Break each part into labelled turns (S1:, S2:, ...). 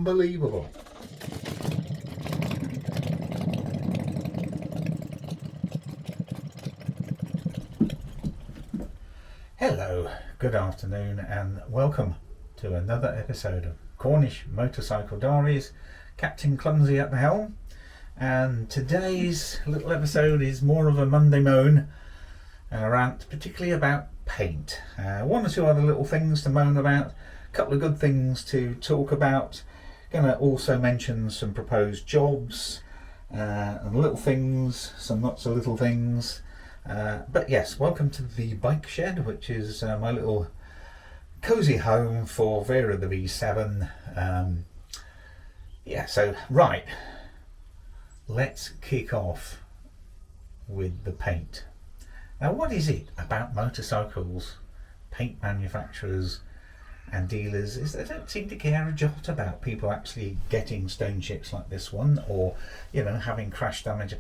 S1: unbelievable. Hello, good afternoon and welcome to another episode of Cornish Motorcycle Diaries. Captain Clumsy at the helm, and today's little episode is more of a Monday moan and a rant, particularly about paint. One or two other little things to moan about, a couple of good things to talk about. Going to also mention some proposed jobs and little things, some not so little things. But yes, welcome to the bike shed, which is my little cosy home for Vera the V7. So right, let's kick off with the paint. Now, what is it about motorcycles, paint manufacturers and dealers is they don't seem to care a jot about people actually getting stone chips like this one, or having crash damage.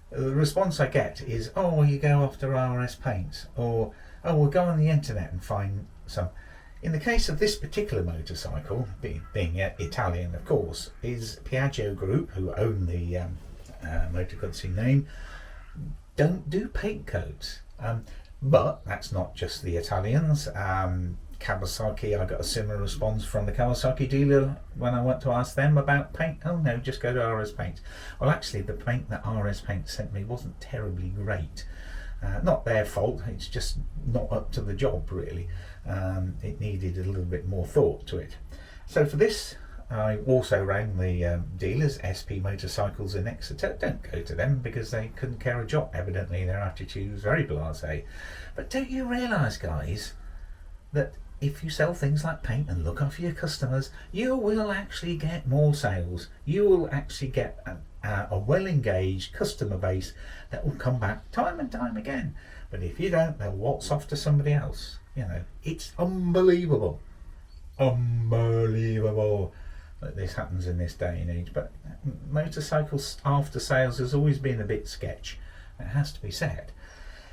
S1: The response I get is, oh, well, you go after RS paints, or oh, we'll go on the internet and find some. In the case of this particular motorcycle, being Italian of course, is Piaggio Group, who own the Moto Guzzi name, don't do paint codes. But that's not just the Italians. Kawasaki, I got a similar response from the Kawasaki dealer when I went to ask them about paint. Oh no, just go to RS Paint. Well, actually the paint that RS Paint sent me wasn't terribly great. Not their fault, it's just not up to the job really. It needed a little bit more thought to it. So for this, I also rang the dealers, SP Motorcycles in Exeter. Don't go to them because they couldn't care a jot. Evidently their attitude was very blasé. But don't you realise, guys, that if you sell things like paint and look after your customers, you will actually get more sales. You will actually get a well-engaged customer base that will come back time and time again. But if you don't, they'll waltz off to somebody else. It's unbelievable that this happens in this day and age. But motorcycles after sales has always been a bit sketch, it has to be said.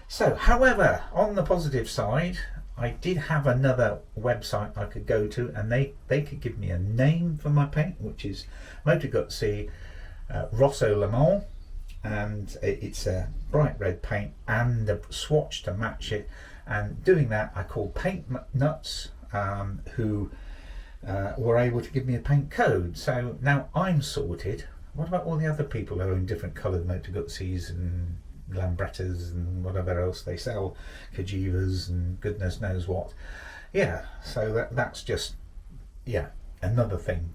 S1: So, however, on the positive side, I did have another website I could go to, and they could give me a name for my paint, which is Moto Guzzi Rosso Le Mans, and it's a bright red paint and a swatch to match it. And doing that, I called Paint Nuts, who were able to give me a paint code. So now I'm sorted. What about all the other people who own different coloured Moto Guzzis and Lambrettas and whatever else they sell, Kajivas and goodness knows what? So that's just another thing.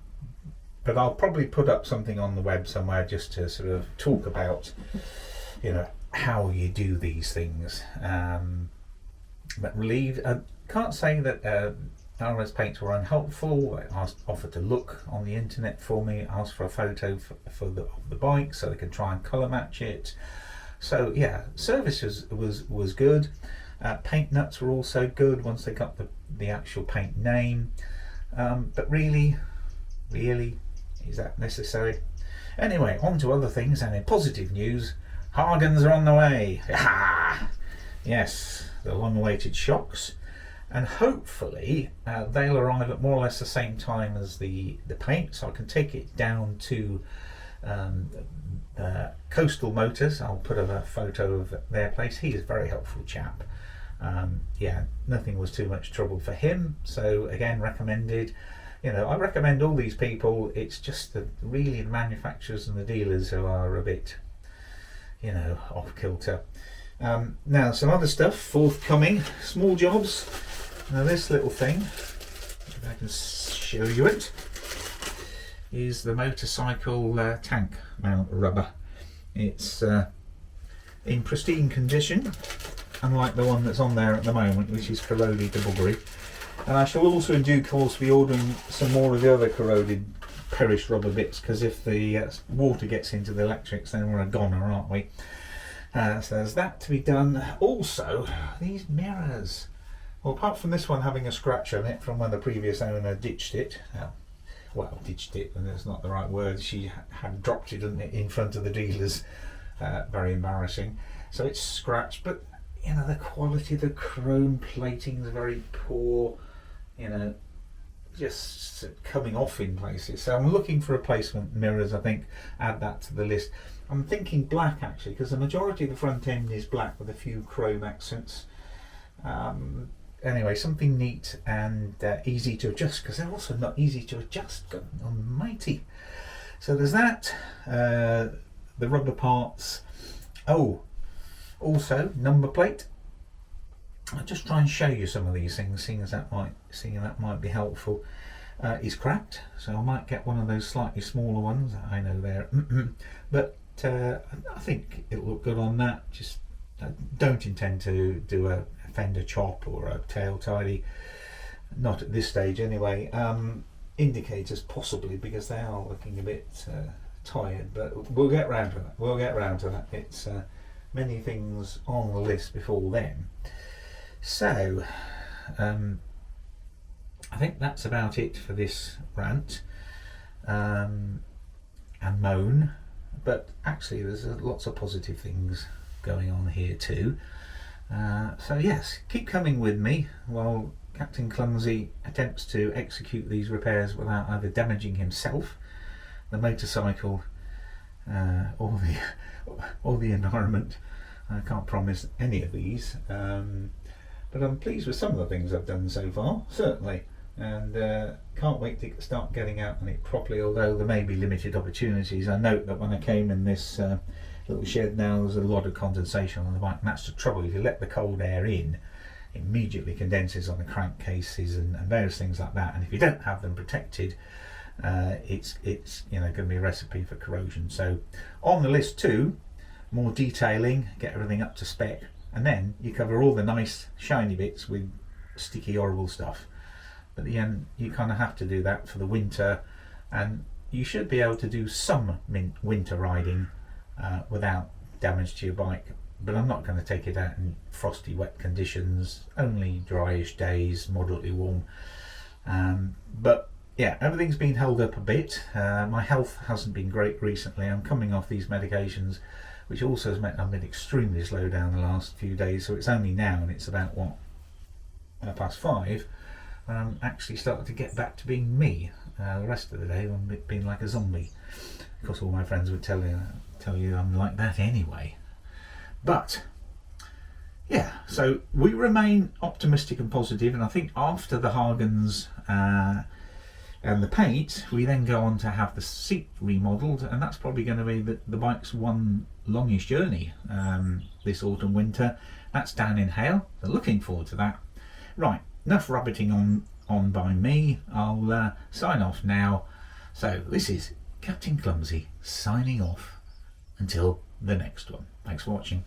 S1: But I'll probably put up something on the web somewhere just to sort of talk about how you do these things. But relieved, I can't say that RS Paints were unhelpful. They offered to look on the internet for me, asked for a photo for the bike so they could try and colour match it. So service was good. Paint Nuts were also good once they got the actual paint name. But really, is that necessary? Anyway, on to other things, and in positive news, Hagons are on the way. Yes, the long-awaited shocks, and hopefully they'll arrive at more or less the same time as the paint, so I can take it down to Coastal Motors. I'll put up a photo of their place. He is a very helpful chap. Nothing was too much trouble for him, so again, recommended. I recommend all these people. It's just really the manufacturers and the dealers who are a bit off kilter. Now some other stuff forthcoming, small jobs. Now this little thing, if I can show you it, is the motorcycle tank mount rubber. It's in pristine condition, unlike the one that's on there at the moment, which is corroded to buggery. And I shall also in due course be ordering some more of the other corroded perished rubber bits, because if the water gets into the electrics, then we're a goner, aren't we? So there's that to be done. Also, these mirrors. Well, apart from this one having a scratch on it from when the previous owner ditched it, ditched it, and that's not the right word, she had dropped it in front of the dealers. Very embarrassing. So it's scratched, but the quality of the chrome plating is very poor. just coming off in places. So I'm looking for replacement mirrors. I think add that to the list. I'm thinking black actually, because the majority of the front end is black with a few chrome accents. Anyway, something neat and easy to adjust, because they're also not easy to adjust. God almighty. So there's that. The rubber parts. Oh, also number plate. I'll just try and show you some of these things, seeing that might be helpful. Is cracked, so I might get one of those slightly smaller ones. I know they're, but I think it'll look good on that. Just don't intend to do a fender chop or a tail tidy, not at this stage anyway. Indicators possibly, because they are looking a bit tired, but we'll get round to that. We'll get round to that. It's many things on the list before then. So I think that's about it for this rant and moan, but actually there's lots of positive things going on here too. So yes, keep coming with me while Captain Clumsy attempts to execute these repairs without either damaging himself, the motorcycle, or the environment. I can't promise any of these, but I'm pleased with some of the things I've done so far, certainly, and can't wait to start getting out on it properly, although there may be limited opportunities. I note that when I came in this little shed now, there's a lot of condensation on the bike, and that's the trouble. If you let the cold air in, it immediately condenses on the crankcases and various things like that, and if you don't have them protected, it's going to be a recipe for corrosion. So on the list too, more detailing, get everything up to spec, and then you cover all the nice shiny bits with sticky horrible stuff. But at the end you kind of have to do that for the winter, and you should be able to do some winter riding without damage to your bike, but I'm not going to take it out in frosty wet conditions, only dryish days, moderately warm. But yeah, everything's been held up a bit. My health hasn't been great recently. I'm coming off these medications, which also has meant I've been extremely slow down the last few days. So it's only now, and it's about what, 5:30, when I'm actually starting to get back to being me. The rest of the day I'm being like a zombie. Of course, all my friends would tell you I'm like that anyway. But yeah, so we remain optimistic and positive, and I think after the Hagons and the paint, we then go on to have the seat remodelled, and that's probably going to be the bike's one longish journey this autumn winter. That's down in Hale, so looking forward to that. Right, enough rabbiting on by me. I'll sign off now. So this is Captain Clumsy signing off until the next one. Thanks for watching.